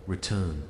return.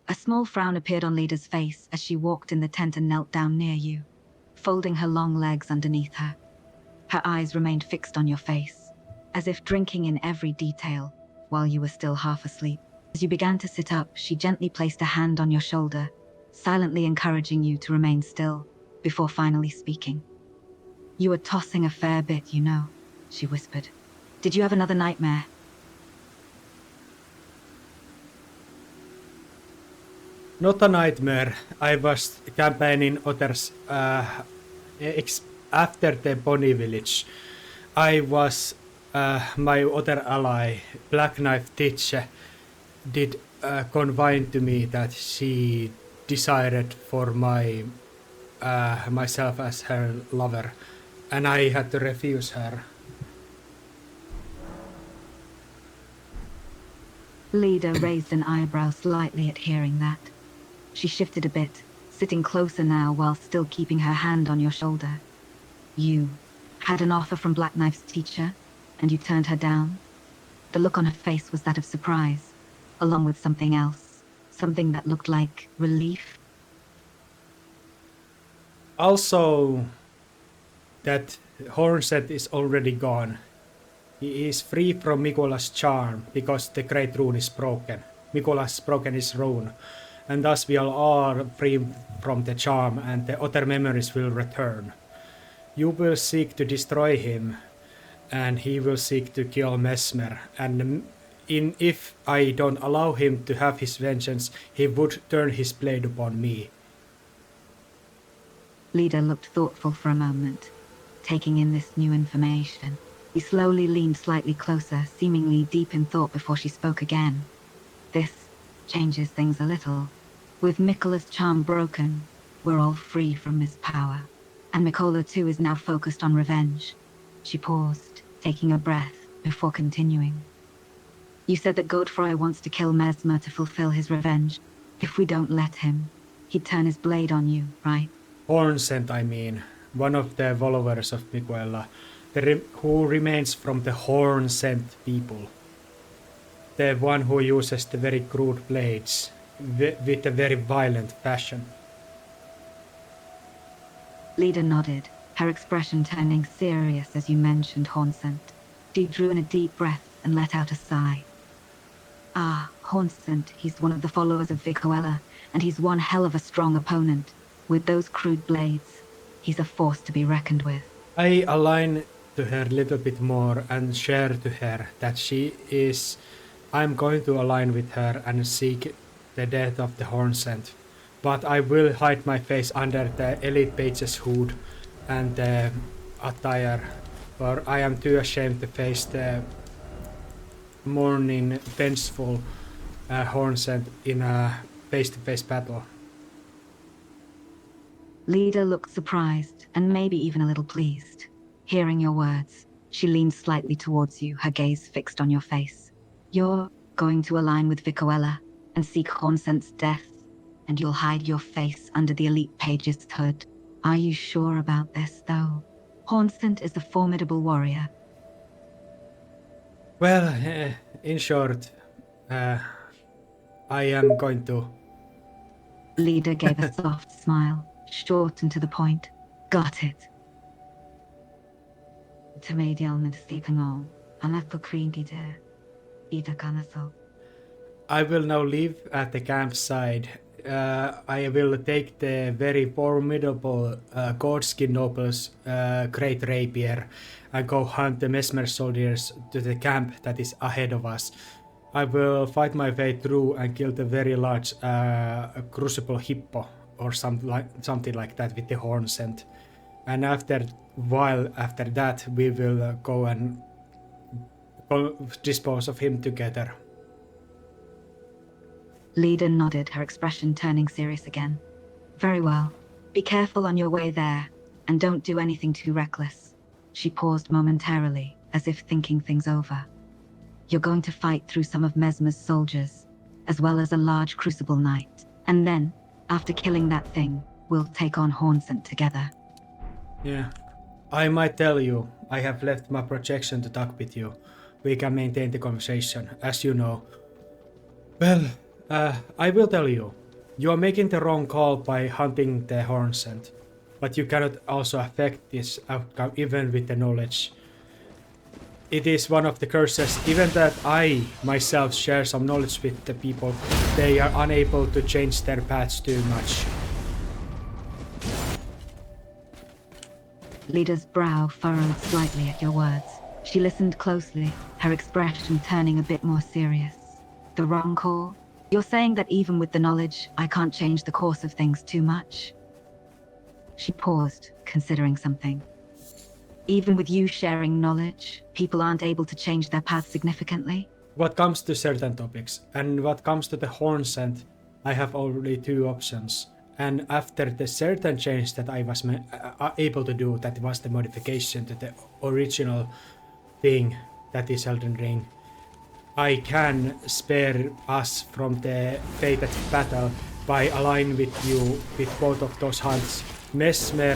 A small frown appeared on Leda's face as she walked in the tent and knelt down near you, folding her long legs underneath her. Her eyes remained fixed on your face, as if drinking in every detail, while you were still half asleep. As you began to sit up, she gently placed a hand on your shoulder, silently encouraging you to remain still, before finally speaking. "You were tossing a fair bit, you know," she whispered. "Did you have another nightmare?" Not a nightmare. I was campaigning others after the Bonnie village. I was my other ally, Black Knife teacher, did confide to me that she desired for myself as her lover, and I had to refuse her. Leda raised an eyebrow slightly at hearing that. She shifted a bit, sitting closer now while still keeping her hand on your shoulder. "You had an offer from Black Knife's teacher, and you turned her down?" The look on her face was that of surprise, along with something else, something that looked like relief. Also, that Hornset is already gone. He is free from Mikola's charm because the Great Rune is broken. Mikola has broken his rune, and thus we all are free from the charm, and the other memories will return. You will seek to destroy him, and he will seek to kill Mesmer, and if I don't allow him to have his vengeance, he would turn his blade upon me. Leda looked thoughtful for a moment, taking in this new information. He slowly leaned slightly closer, seemingly deep in thought before she spoke again. "This changes things a little. With Mikola's charm broken, we're all free from his power. And Mikola too is now focused on revenge." She paused, taking a breath, before continuing. "You said that Godfrey wants to kill Mesmer to fulfill his revenge. If we don't let him, he'd turn his blade on you, right?" Hornsent, I mean, one of the followers of Mikola, who remains from the Hornsent people. The one who uses the very crude blades with a very violent fashion. Leda nodded, her expression turning serious as you mentioned Hornsent. She drew in a deep breath and let out a sigh. "Ah, Hornsent, he's one of the followers of Vikoela, and he's one hell of a strong opponent. With those crude blades, he's a force to be reckoned with." I align to her a little bit more and share to her that she is I'm going to align with her and seek the death of the Hornsent, but I will hide my face under the elite page's hood and the attire, for I am too ashamed to face the mourning, vengeful Hornsent in a face-to-face battle. Leda looked surprised and maybe even a little pleased. Hearing your words, she leaned slightly towards you, her gaze fixed on your face. You're going to align with Vicoella and seek Hornsent's death, and you'll hide your face under the elite page's hood. Are you sure about this, though? Hornsent is a formidable warrior. Well, in short, I am going to. Leda gave a soft smile, short and to the point. Got it. Tumedialnid sleeping on, Anapokringide, Ida Kanaso. I will now live at the campsite. I will take the very formidable Godskin Noble's great rapier and go hunt the Mesmer soldiers to the camp that is ahead of us. I will fight my way through and kill the very large crucible hippo or something like that with the Hornsent. And after that, we will go and dispose of him together. Leda nodded, her expression turning serious again. Very well. Be careful on your way there, and don't do anything too reckless. She paused momentarily, as if thinking things over. You're going to fight through some of Mesmer's soldiers, as well as a large crucible knight. And then, after killing that thing, we'll take on Hornsent together. Yeah. I might tell you, I have left my projection to talk with you. We can maintain the conversation, as you know. Well, I will tell you. You are making the wrong call by hunting the Hornsent, but you cannot also affect this outcome even with the knowledge. It is one of the curses, even that I myself share some knowledge with the people, they are unable to change their paths too much. Leda's brow furrowed slightly at your words. She listened closely, her expression turning a bit more serious. The wrong call? You're saying that even with the knowledge, I can't change the course of things too much? She paused, considering something. Even with you sharing knowledge, people aren't able to change their path significantly? What comes to certain topics, and what comes to the Hornsent, I have only two options. And after the certain change that I was able to do, that was the modification to the original thing that is Elden Ring, I can spare us from the fated battle by aligning with you with both of those hunts, Mesmer,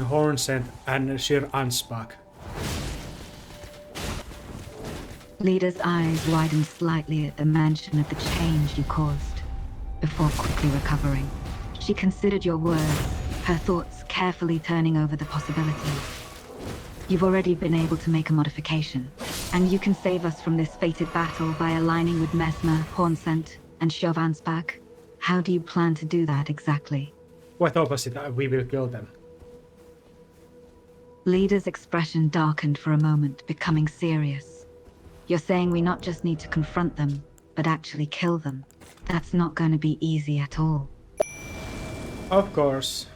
Hornsent, and Shir Ansbach. Leda's eyes widened slightly at the mention of the change you caused, before quickly recovering. She considered your words, her thoughts carefully turning over the possibilities. You've already been able to make a modification, and you can save us from this fated battle by aligning with Mesmer, Hornsent, and Shovansbach. How do you plan to do that exactly? Quite opposite, we will kill them. Leda's expression darkened for a moment, becoming serious. You're saying we not just need to confront them, but actually kill them. That's not going to be easy at all. Of course.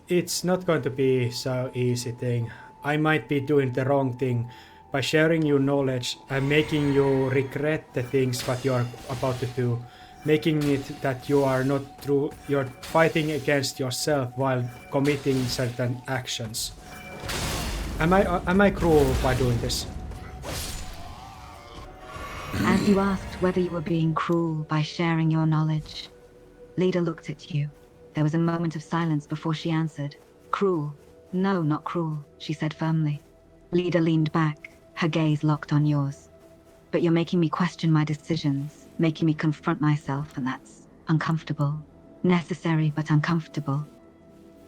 It's not going to be so easy thing. I might be doing the wrong thing by sharing your knowledge and making you regret the things what you are about to do, making it that you are not true, you're fighting against yourself while committing certain actions. Am I cruel by doing this? As you asked whether you were being cruel by sharing your knowledge, Leda looked at you. There was a moment of silence before she answered. Cruel? No, not cruel, she said firmly. Leda leaned back, her gaze locked on yours. But you're making me question my decisions, making me confront myself, and that's uncomfortable. Necessary, but uncomfortable.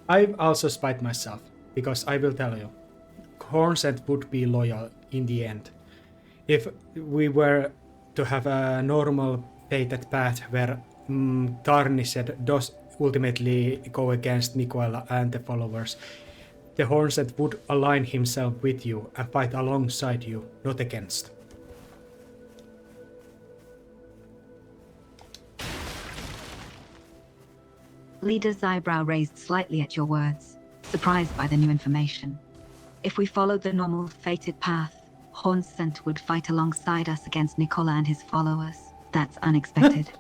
I also spite myself, because I will tell you, Hornsent would be loyal in the end. If we were to have a normal fated path where Tarnished does ultimately go against Mikoela and the followers, the Hornsent would align himself with you and fight alongside you, not against. Leda's eyebrow raised slightly at your words, surprised by the new information. If we followed the normal fated path, Hornsent would fight alongside us against Nicola and his followers. That's unexpected.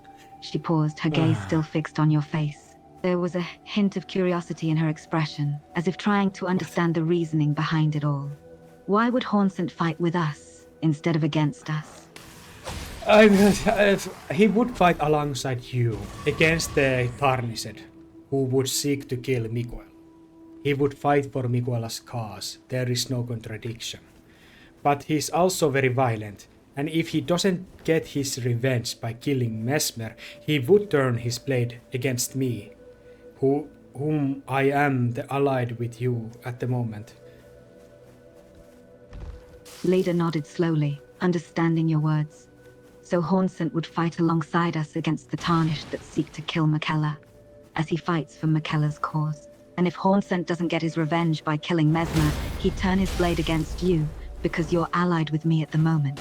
She paused, her gaze still fixed on your face. There was a hint of curiosity in her expression, as if trying to understand the reasoning behind it all. Why would Hornsent fight with us instead of against us? He would fight alongside you against the Tarnished, who would seek to kill Miguel. He would fight for Miguel's cause, there is no contradiction. But he's also very violent, and if he doesn't get his revenge by killing Mesmer, he would turn his blade against me, whom I am allied with you at the moment. Leda nodded slowly, understanding your words. So Hornsent would fight alongside us against the Tarnished that seek to kill Miquella, as he fights for Miquella's cause. And if Hornsent doesn't get his revenge by killing Mesmer, he'd turn his blade against you, because you're allied with me at the moment.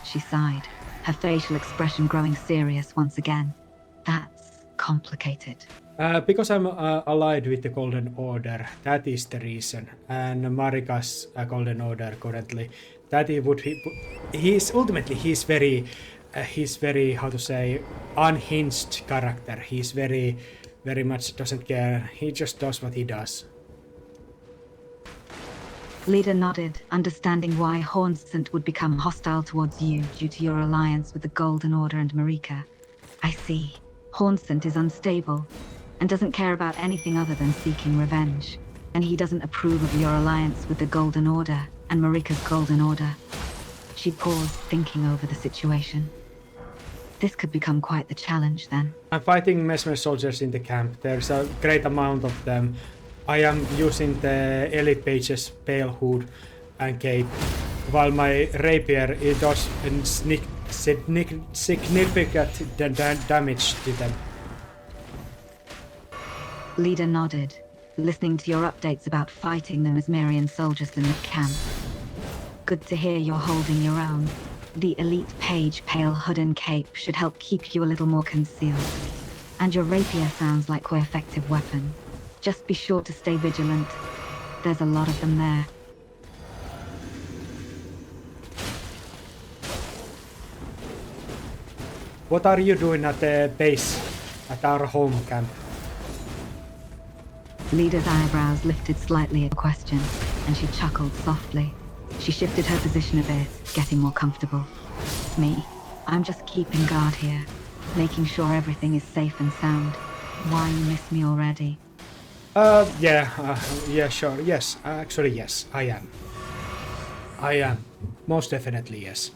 She sighed, her facial expression growing serious once again. That's complicated. Because I'm allied with the Golden Order, that is the reason. And Marika's Golden Order currently, that he would he's very how to say, unhinged character. He's very much doesn't care. He just does what he does. Leda nodded, understanding why Hornsent would become hostile towards you due to your alliance with the Golden Order and Marika. I see. Hornsent is unstable and doesn't care about anything other than seeking revenge. And he doesn't approve of your alliance with the Golden Order and Marika's Golden Order. She paused, thinking over the situation. This could become quite the challenge then. I'm fighting Mesmer soldiers in the camp. There's a great amount of them. I am using the Elite Page's pale hood and cape, while my rapier it does significant damage to them. Leda nodded, listening to your updates about fighting the Mesmerian soldiers in the camp. Good to hear you're holding your own. The Elite Page pale hood and cape should help keep you a little more concealed. And your rapier sounds like quite effective weapon. Just be sure to stay vigilant. There's a lot of them there. What are you doing at the base, at our home camp? Leda's eyebrows lifted slightly at the question, and she chuckled softly. She shifted her position a bit, getting more comfortable. Me? I'm just keeping guard here, making sure everything is safe and sound. Why, you miss me already? Yeah, sure, yes. Actually, yes, I am. I am. Most definitely, yes.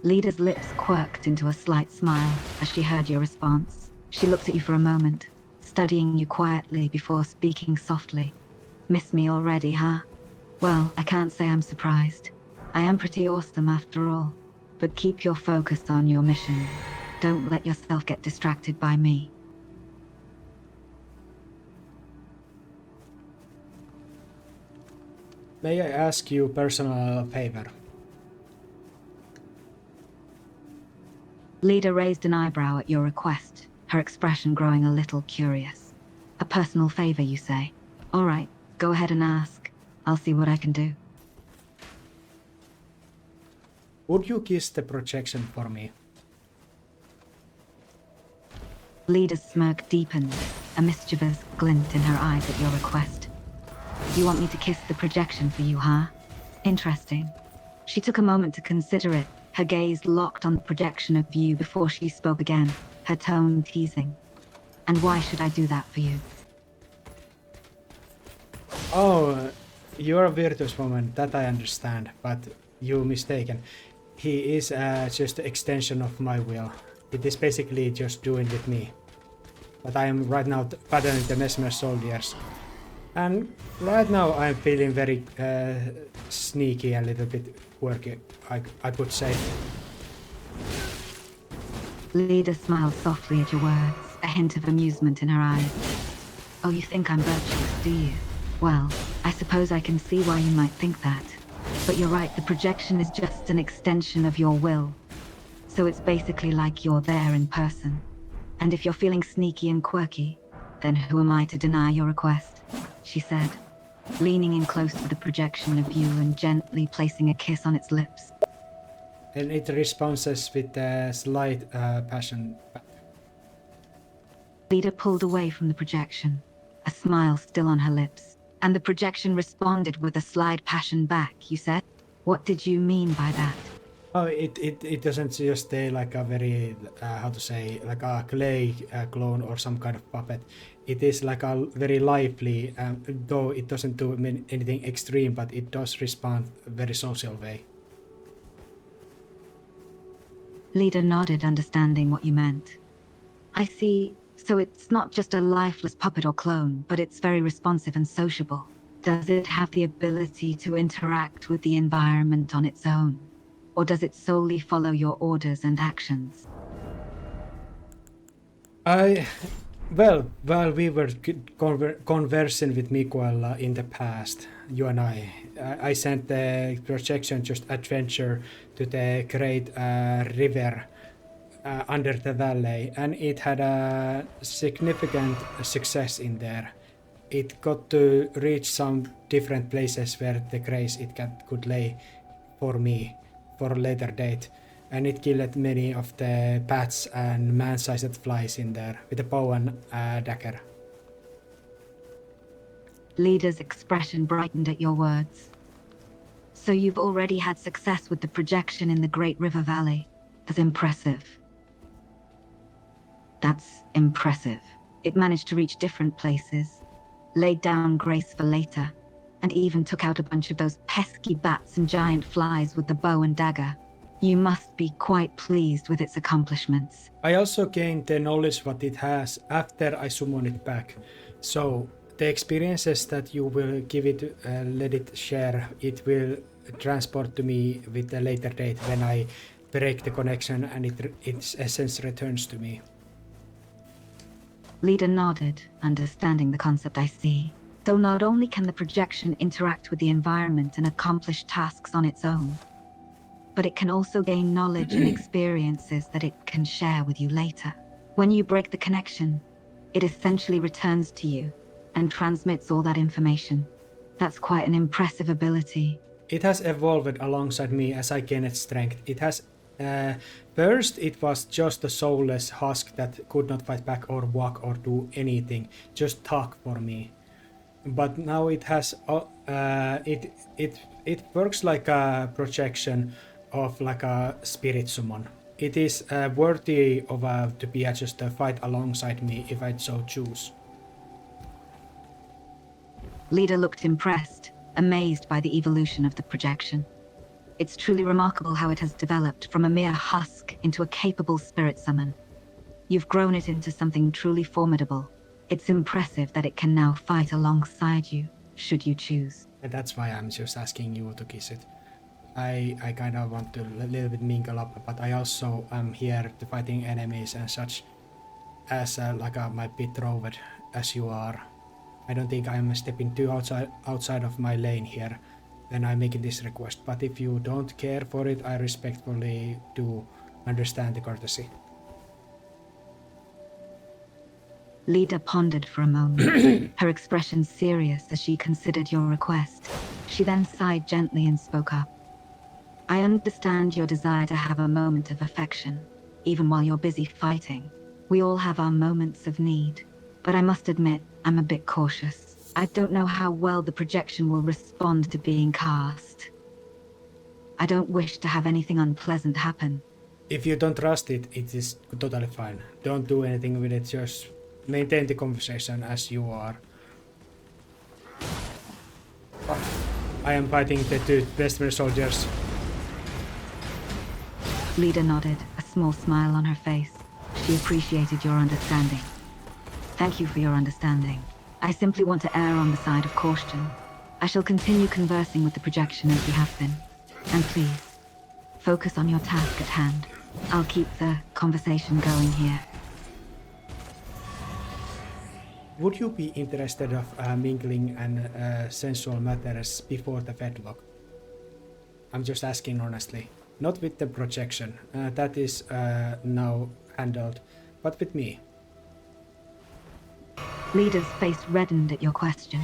Leda's lips quirked into a slight smile as she heard your response. She looked at you for a moment, studying you quietly before speaking softly. Miss me already, huh? Well, I can't say I'm surprised. I am pretty awesome after all. But keep your focus on your mission. Don't let yourself get distracted by me. May I ask you a personal favor? Leda raised an eyebrow at your request, her expression growing a little curious. A personal favor, you say? All right, go ahead and ask. I'll see what I can do. Would you kiss the projection for me? Leda's smirk deepened, a mischievous glint in her eyes at your request. You want me to kiss the projection for you, huh? Interesting. She took a moment to consider it, her gaze locked on the projection of you before she spoke again, her tone teasing. And why should I do that for you? Oh, you're a virtuous woman, that I understand, but you're mistaken. He is just an extension of my will. It is basically just doing with me. But I am right now battling the Mesmer soldiers. And right now I'm feeling very sneaky and a little bit quirky, I could say. Leda smiled softly at your words, a hint of amusement in her eyes. Oh, you think I'm virtuous, do you? Well, I suppose I can see why you might think that. But you're right, the projection is just an extension of your will. So it's basically like you're there in person. And if you're feeling sneaky and quirky, then who am I to deny your request? She said, leaning in close to the projection of you and gently placing a kiss on its lips. And it responds with a slight passion. Leda pulled away from the projection, a smile still on her lips, and the projection responded with a slight passion back, you said? What did you mean by that? Oh, it doesn't just stay like a very, how to say, like a clay clone or some kind of puppet. It is like a very lively, though it doesn't do anything extreme, but it does respond very social way. Leda nodded, understanding what you meant. I see. So it's not just a lifeless puppet or clone, but it's very responsive and sociable. Does it have the ability to interact with the environment on its own? Or does it solely follow your orders and actions? Well, while we were conversing with Mikola in the past, you and I sent the projection just adventure to the great river under the valley, and it had a significant success in there. It got to reach some different places where the grace it could lay for me for a later date, and it killed many of the bats and man-sized flies in there with a bow and dagger. Leda's expression brightened at your words. So you've already had success with the projection in the Great River Valley. That's impressive. That's impressive. It managed to reach different places, laid down grace for later, and even took out a bunch of those pesky bats and giant flies with the bow and dagger. You must be quite pleased with its accomplishments. I also gained the knowledge what it has after I summon it back. So the experiences that you will give it, let it share, it will transport to me with a later date when I break the connection and its essence returns to me. Leda nodded, understanding the concept. I see. So not only can the projection interact with the environment and accomplish tasks on its own, but it can also gain knowledge and experiences that it can share with you later. When you break the connection, it essentially returns to you and transmits all that information. That's quite an impressive ability. It has evolved alongside me as I gained strength. It has first it was just a soulless husk that could not fight back or walk or do anything, just talk for me. But now it has it works like a projection of like a spirit summon. It is worthy of to be just a fight alongside me if I so choose. Leda looked impressed, amazed by the evolution of the projection. It's truly remarkable how it has developed from a mere husk into a capable spirit summon. You've grown it into something truly formidable. It's impressive that it can now fight alongside you, should you choose. And that's why I'm just asking you to kiss it. I kind of want to a little bit mingle up, but I also am here to fighting enemies and such as my betrothed as you are. I don't think I'm stepping too outside of my lane here when I'm making this request, but if you don't care for it, I respectfully do understand the courtesy. Leda pondered for a moment, her expression serious as she considered your request. She then sighed gently and spoke up. I understand your desire to have a moment of affection, even while you're busy fighting. We all have our moments of need, but I must admit, I'm a bit cautious. I don't know how well the projection will respond to being cast. I don't wish to have anything unpleasant happen. If you don't trust it, it is totally fine. Don't do anything with it, just maintain the conversation as you are. I am fighting the two Western soldiers. Leda nodded, a small smile on her face. She appreciated your understanding. Thank you for your understanding. I simply want to err on the side of caution. I shall continue conversing with the projection as we have been. And please, focus on your task at hand. I'll keep the conversation going here. Would you be interested of mingling and sensual matters before the fedlock? I'm just asking honestly. Not with the projection, that is now handled, but with me. Leda's face reddened at your question,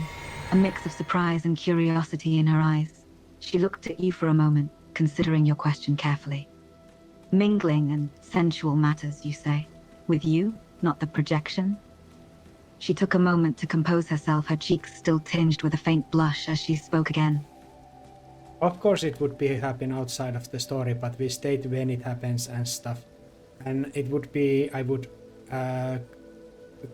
a mix of surprise and curiosity in her eyes. She looked at you for a moment, considering your question carefully. Mingling and sensual matters, you say? With you, not the projection? She took a moment to compose herself, her cheeks still tinged with a faint blush as she spoke again. Of course it would be happen outside of the story, but we state when it happens and stuff. And it would be, I would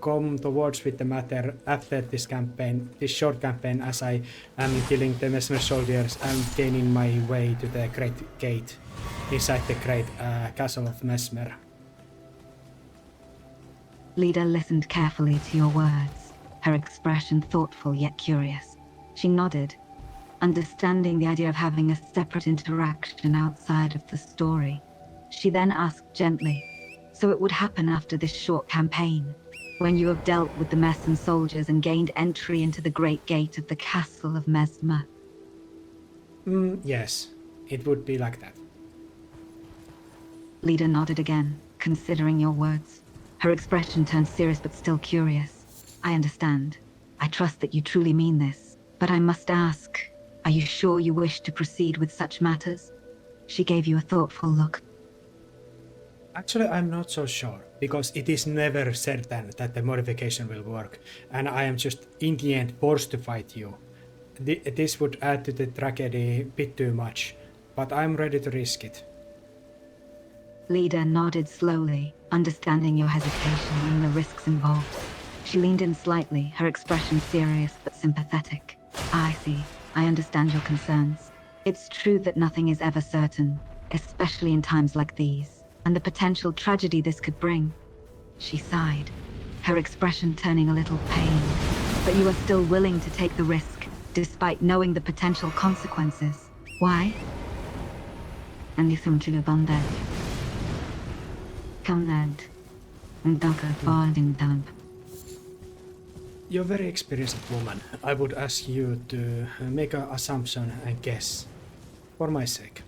come towards with the matter after this campaign, this short campaign, as I am killing the Mesmer soldiers and gaining my way to the Great Gate inside the Great Castle of Mesmer. Leda listened carefully to your words, her expression thoughtful yet curious. She nodded, understanding the idea of having a separate interaction outside of the story. She then asked gently, so it would happen after this short campaign, when you have dealt with the Messan soldiers and gained entry into the Great Gate of the Castle of Mesmer? Yes, it would be like that. Leda nodded again, considering your words. Her expression turned serious but still curious. I understand. I trust that you truly mean this. But I must ask, are you sure you wish to proceed with such matters? She gave you a thoughtful look. Actually, I'm not so sure, because it is never certain that the modification will work, and I am just in the end forced to fight you. This would add to the tragedy a bit too much, but I'm ready to risk it. Leda nodded slowly, understanding your hesitation and the risks involved. She leaned in slightly, her expression serious but sympathetic. I see. I understand your concerns. It's true that nothing is ever certain, especially in times like these, and the potential tragedy this could bring. She sighed, her expression turning a little pained. But you are still willing to take the risk, despite knowing the potential consequences. Why? And you thought you abandoned. Come then, and don't go falling down. You're a very experienced woman. I would ask you to make an assumption and guess, for my sake.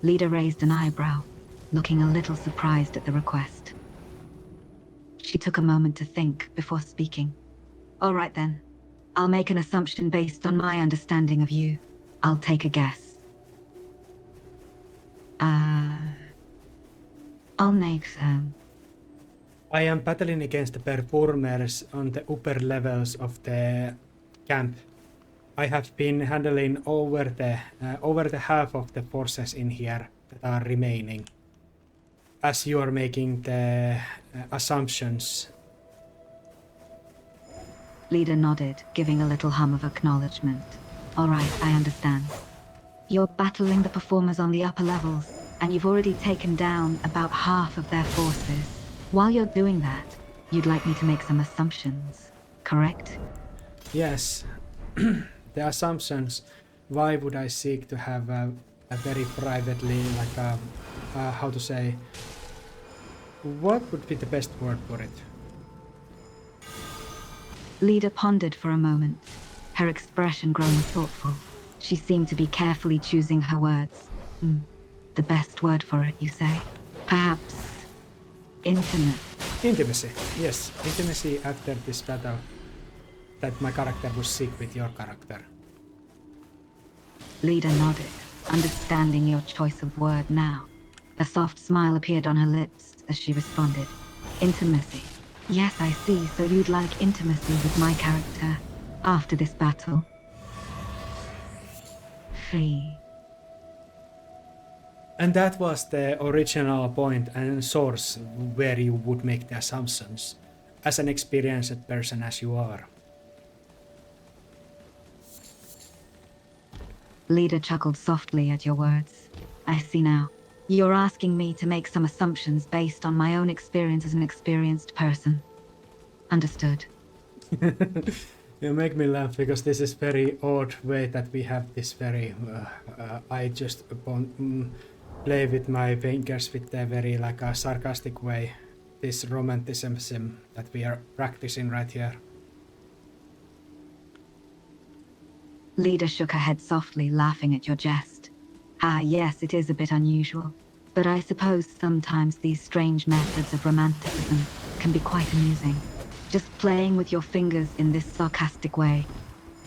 Leda raised an eyebrow, looking a little surprised at the request. She took a moment to think before speaking. All right then. I'll make an assumption based on my understanding of you. I'll take a guess. I'll make I am battling against the performers on the upper levels of the camp. I have been handling over the half of the forces in here that are remaining. As you are making the assumptions. Leda nodded, giving a little hum of acknowledgement. All right, I understand. You're battling the performers on the upper levels, and you've already taken down about half of their forces. While you're doing that, you'd like me to make some assumptions, correct? Yes. The assumptions. Why would I seek to have a very privately, like how to say, what would be the best word for it? Leda pondered for a moment, her expression growing thoughtful. She seemed to be carefully choosing her words. The best word for it, you say? Perhaps intimate. Intimacy, yes. Intimacy after this battle. That my character would seek with your character. Leda nodded, understanding your choice of word now. A soft smile appeared on her lips as she responded. Intimacy. Yes, I see. So you'd like intimacy with my character after this battle? Free. And that was the original point and source where you would make the assumptions, as an experienced person as you are. Leda chuckled softly at your words. I see now. You're asking me to make some assumptions based on my own experience as an experienced person. Understood. You make me laugh because this is very odd way that we have this very... I just play with my fingers with a very like a sarcastic way. This romanticism that we are practicing right here. Leda shook her head softly, laughing at your jest. Ah, yes, it is a bit unusual. But I suppose sometimes these strange methods of romanticism can be quite amusing. Just playing with your fingers in this sarcastic way.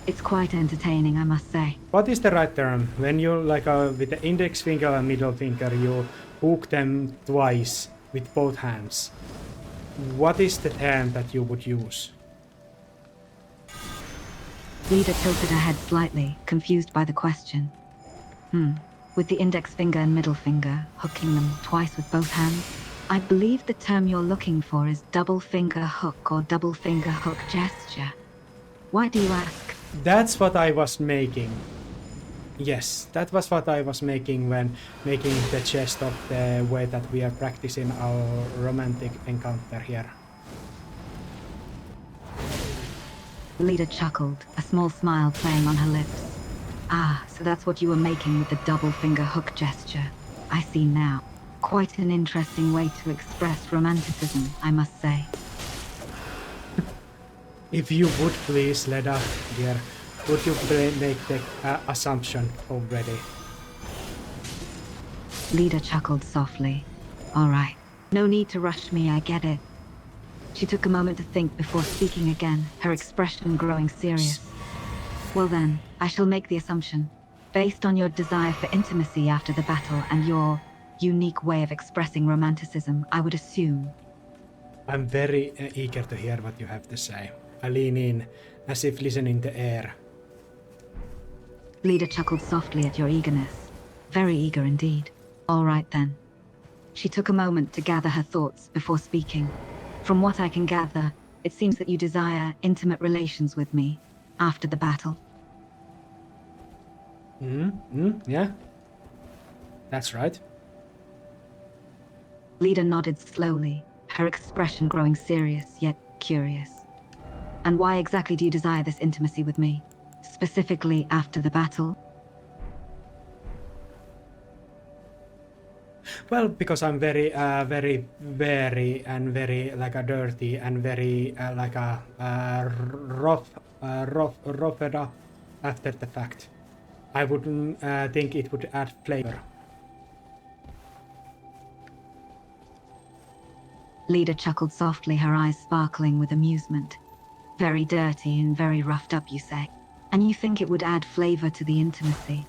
It's quite entertaining, I must say. What is the right term? When you, like, with the index finger and middle finger, you hook them twice with both hands. What is the term that you would use? Leda tilted her head slightly, confused by the question. With the index finger and middle finger, hooking them twice with both hands? I believe the term you're looking for is double finger hook or double finger hook gesture. Why do you ask? That's what I was making. Yes, that was what I was making when making the gist of the way that we are practicing our romantic encounter here. Leda chuckled, a small smile playing on her lips. Ah, so that's what you were making with the double finger hook gesture. I see now. Quite an interesting way to express romanticism, I must say. If you would please, Leda, dear, would you make the assumption already? Leda chuckled softly. All right. No need to rush me, I get it. She took a moment to think before speaking again, her expression growing serious. Well then, I shall make the assumption. Based on your desire for intimacy after the battle and your unique way of expressing romanticism, I would assume. I'm very eager to hear what you have to say. I lean in, as if listening to air. Leda chuckled softly at your eagerness. Very eager indeed. All right then. She took a moment to gather her thoughts before speaking. From what I can gather, it seems that you desire intimate relations with me after the battle. Yeah. That's right. Leda nodded slowly, her expression growing serious yet curious. And why exactly do you desire this intimacy with me? Specifically after the battle? Well, because I'm very, very like a dirty and very like a roughed up after the fact. I wouldn't think it would add flavor. Leda chuckled softly, her eyes sparkling with amusement. Very dirty and very roughed up, you say? And you think it would add flavor to the intimacy?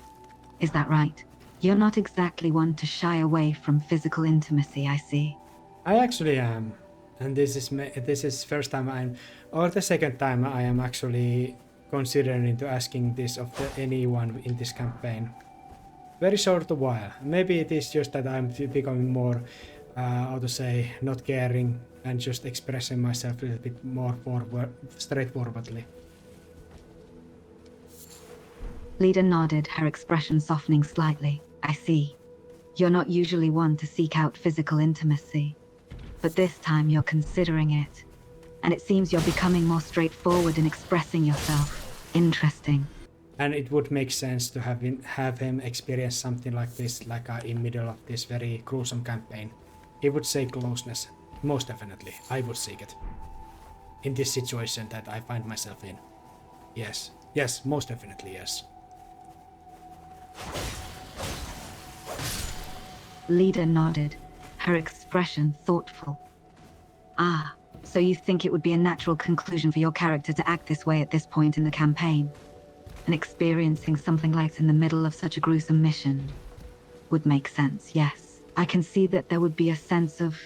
Is that right? You're not exactly one to shy away from physical intimacy, I see. I actually am, and this is first time or the second time I am actually considering to asking this of anyone in this campaign. Very short a while. Maybe it is just that I'm becoming more, how to say, not caring and just expressing myself a little bit more straightforwardly. Leda nodded, her expression softening slightly. I see. You're not usually one to seek out physical intimacy. But this time you're considering it. And it seems you're becoming more straightforward in expressing yourself. Interesting. And it would make sense to have him experience something like this, like in middle of this very gruesome campaign. He would say closeness. Most definitely, I would seek it. In this situation that I find myself in. Yes, most definitely yes. Leda nodded, her expression thoughtful. Ah, so you think it would be a natural conclusion for your character to act this way at this point in the campaign? And experiencing something like in the middle of such a gruesome mission would make sense, yes. I can see that there would be a sense of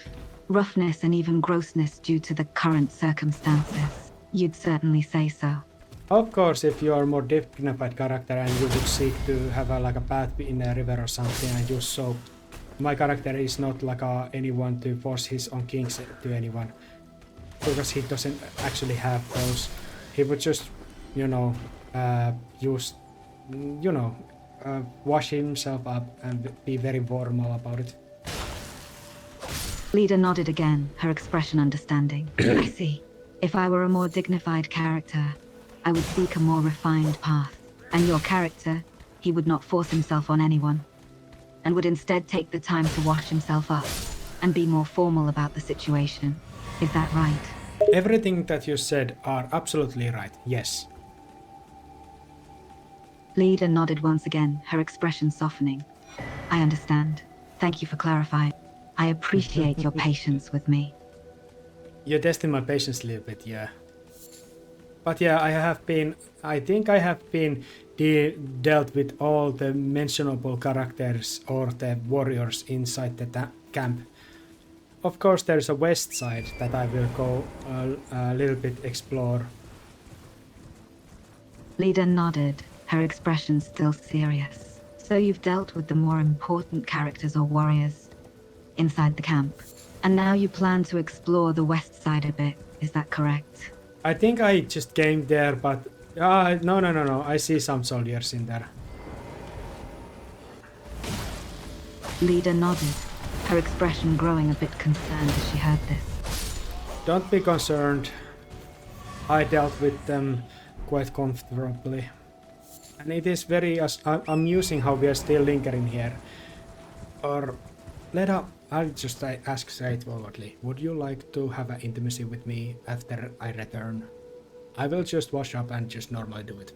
roughness and even grossness due to the current circumstances. You'd certainly say so. Of course, if you are a more dignified character and you would seek to have like a bath in a river or something and use soap, my character is not like anyone to force his own kinks to anyone, because he doesn't actually have those. He would just, use, wash himself up and be very formal about it. Leda nodded again, her expression understanding. I see. If I were a more dignified character, I would seek a more refined path. And your character, he would not force himself on anyone, and would instead take the time to wash himself up and be more formal about the situation. Is that right? Everything that you said are absolutely right, yes. Leda nodded once again, her expression softening. I understand. Thank you for clarifying. I appreciate your patience with me. You're testing my patience a little bit, yeah. But yeah, I think I have been dealt with all the mentionable characters or the warriors inside the camp. Of course, there's a west side that I will go a little bit explore. Leda nodded, her expression still serious. So you've dealt with the more important characters or warriors inside the camp. And now you plan to explore the west side a bit, is that correct? I think I just came there, but no. I see some soldiers in there. Leda nodded, her expression growing a bit concerned as she heard this. Don't be concerned. I dealt with them quite comfortably. And it is very amusing how we are still lingering here. Or, Leda, I'll just ask straightforwardly. Would you like to have an intimacy with me after I return? I will just wash up and just normally do it.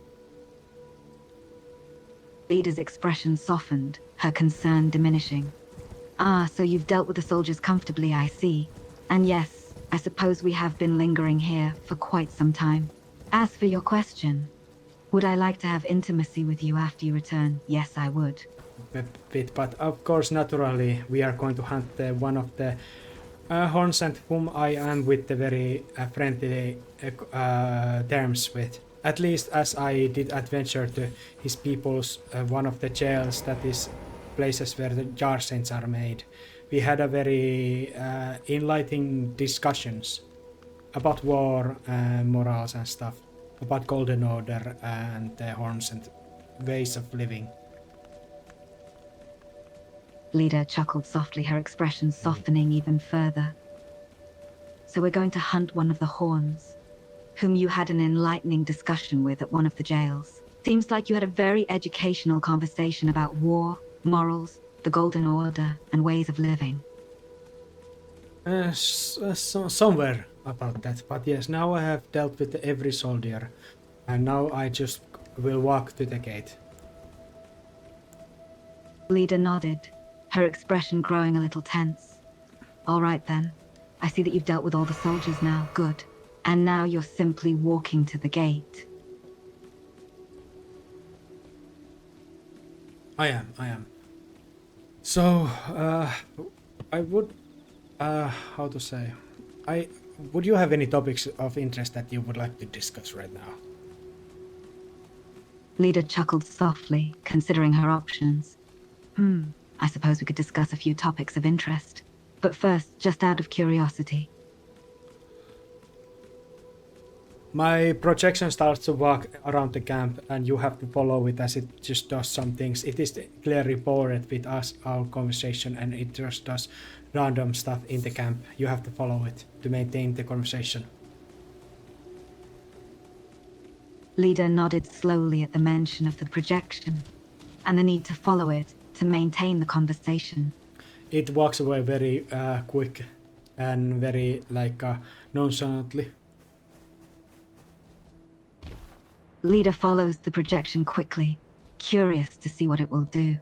Leda's expression softened, her concern diminishing. Ah, so you've dealt with the soldiers comfortably, I see. And yes, I suppose we have been lingering here for quite some time. As for your question, would I like to have intimacy with you after you return? Yes, I would. But of course, naturally, we are going to hunt one of the horns and whom I am with the very friendly terms with. At least as I did adventure to his people's one of the jails, that is places where the jar saints are made. We had a very enlightening discussions about war, morals and stuff, about Golden Order and the horns and ways of living. Leda chuckled softly, her expression softening even further. So we're going to hunt one of the horns, whom you had an enlightening discussion with at one of the jails. Seems like you had a very educational conversation about war, morals, the Golden Order, and ways of living. Somewhere about that, but yes, now I have dealt with every soldier, and now I just will walk to the gate. Leda nodded, her expression growing a little tense. All right then, I see that you've dealt with all the soldiers now, good. And now you're simply walking to the gate. I am. So, I would, how to say, would you have any topics of interest that you would like to discuss right now? Leda chuckled softly, considering her options. I suppose we could discuss a few topics of interest. But first, just out of curiosity. My projection starts to walk around the camp and you have to follow it as it just does some things. It is clearly bored with us, our conversation, and it just does random stuff in the camp. You have to follow it to maintain the conversation. Leda nodded slowly at the mention of the projection and the need to follow it to maintain the conversation. It walks away very quick and very nonchalantly. Leda follows the projection quickly, curious to see what it will do.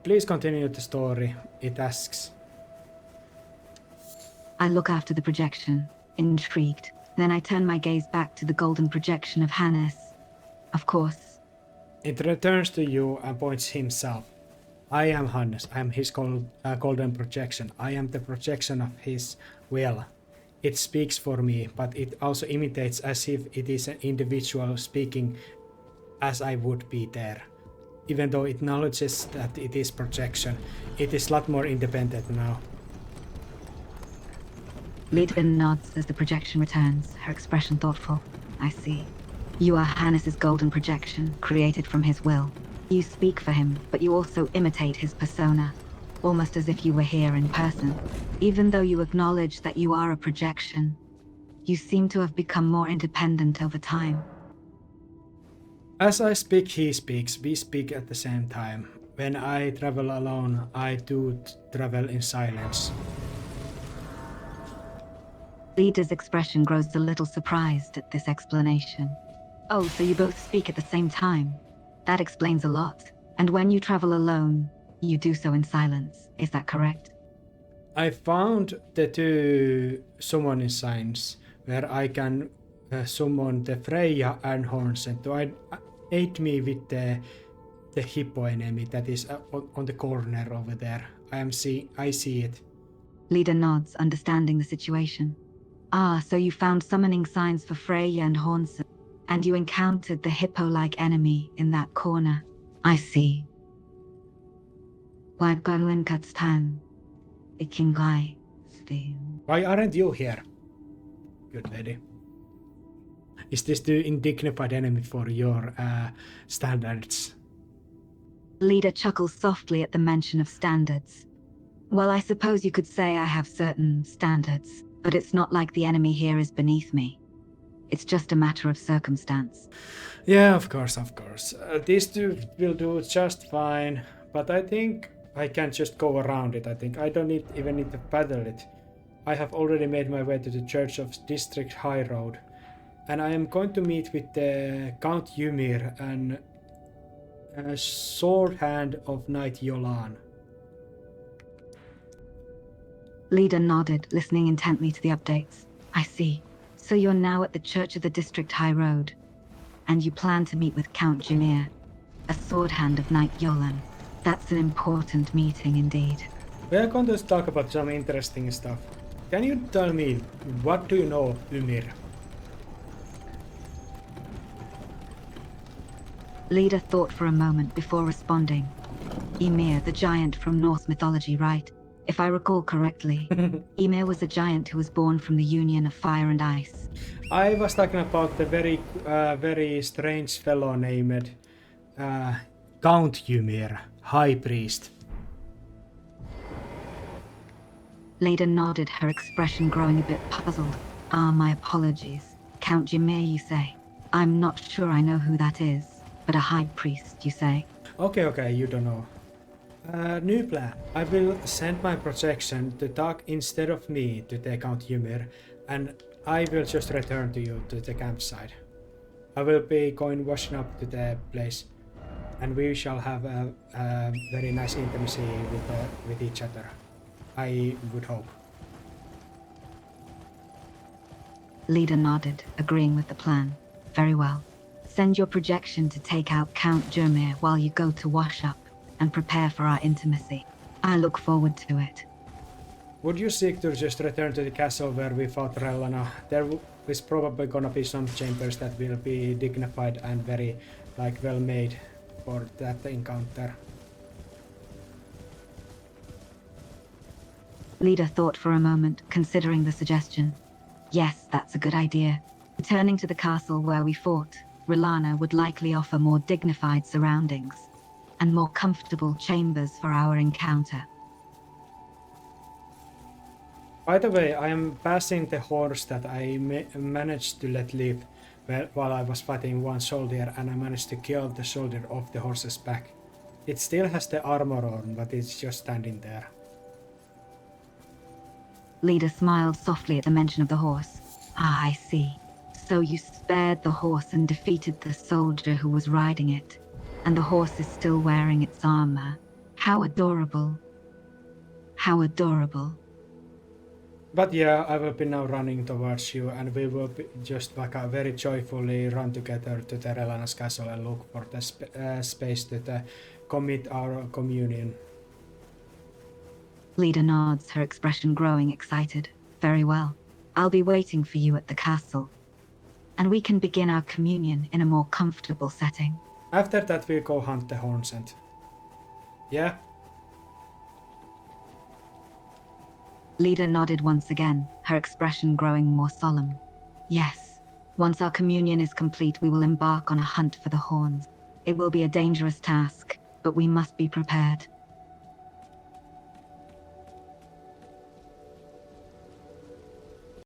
Please continue the story, it asks. I look after the projection, intrigued. Then I turn my gaze back to the golden projection of Hannes. Of course. It returns to you and points himself. I am Hannes. I am his golden projection. I am the projection of his will. It speaks for me, but it also imitates as if it is an individual speaking as I would be there. Even though it acknowledges that it is projection, it is a lot more independent now. Leda nods as the projection returns, her expression thoughtful. I see. You are Hannes's golden projection, created from his will. You speak for him, but you also imitate his persona, almost as if you were here in person. Even though you acknowledge that you are a projection, you seem to have become more independent over time. As I speak, he speaks. We speak at the same time. When I travel alone, I do travel in silence. Leda's expression grows a little surprised at this explanation. Oh, so you both speak at the same time. That explains a lot. And when you travel alone, You do so in silence, is that correct? I found the two summoning signs where I can summon the Freya and Hornsent to aid me with the hippo enemy that is on the corner over there. I see it. Leda nods, understanding the situation. Ah, so you found summoning signs for Freya and Hornsent, and you encountered the hippo-like enemy in that corner. I see. Why aren't you here? Good lady. Is this too indignified enemy for your standards? Leda chuckles softly at the mention of standards. Well, I suppose you could say I have certain standards, but it's not like the enemy here is beneath me. It's just a matter of circumstance. Yeah, of course. These two will do just fine, but I think I can just go around it. I think I don't even need to paddle it. I have already made my way to the Church of District High Road, and I am going to meet with Count Ymir and Sword Hand of Knight Yolan. Leda nodded, listening intently to the updates. I see. So you're now at the Church of the District High Road, and you plan to meet with Count Ymir, a sword hand of Knight Yolan. That's an important meeting indeed. We are going to talk about some interesting stuff. Can you tell me, what do you know of Ymir? Leda thought for a moment before responding. Ymir, the giant from Norse mythology, right? If I recall correctly, Ymir was a giant who was born from the union of fire and ice. I was talking about the very strange fellow named Count Ymir, High Priest. Leda nodded, her expression growing a bit puzzled. Ah, my apologies. Count Ymir, you say? I'm not sure I know who that is, but a high priest, you say? Okay, you don't know. New plan. I will send my projection to talk instead of me to the Count Ymir, and I will just return to you to the campsite. I will be going washing up to the place, and we shall have a very nice intimacy with each other. I would hope. Leda nodded, agreeing with the plan. Very well. Send your projection to take out Count Ymir while you go to wash up and prepare for our intimacy. I look forward to it. Would you seek to just return to the castle where we fought Relana? There is probably gonna be some chambers that will be dignified and very, well made for that encounter. Leda thought for a moment, considering the suggestion. Yes, that's a good idea. Returning to the castle where we fought, Relana would likely offer more dignified surroundings and more comfortable chambers for our encounter. By the way, I am passing the horse that I managed to let live while I was fighting one soldier, and I managed to kill the soldier off the horse's back. It still has the armor on, but it's just standing there. Leda smiled softly at the mention of the horse. Ah, I see. So you spared the horse and defeated the soldier who was riding it, and the horse is still wearing its armor. How adorable. How adorable. But yeah, I will be now running towards you, and we will just very joyfully run together to the Relana's castle and look for the space to commit our communion. Leda nods, her expression growing excited. Very well. I'll be waiting for you at the castle, and we can begin our communion in a more comfortable setting. After that, we go hunt the Hornsent. Yeah? Leda nodded once again, her expression growing more solemn. Yes. Once our communion is complete, we will embark on a hunt for the horns. It will be a dangerous task, but we must be prepared.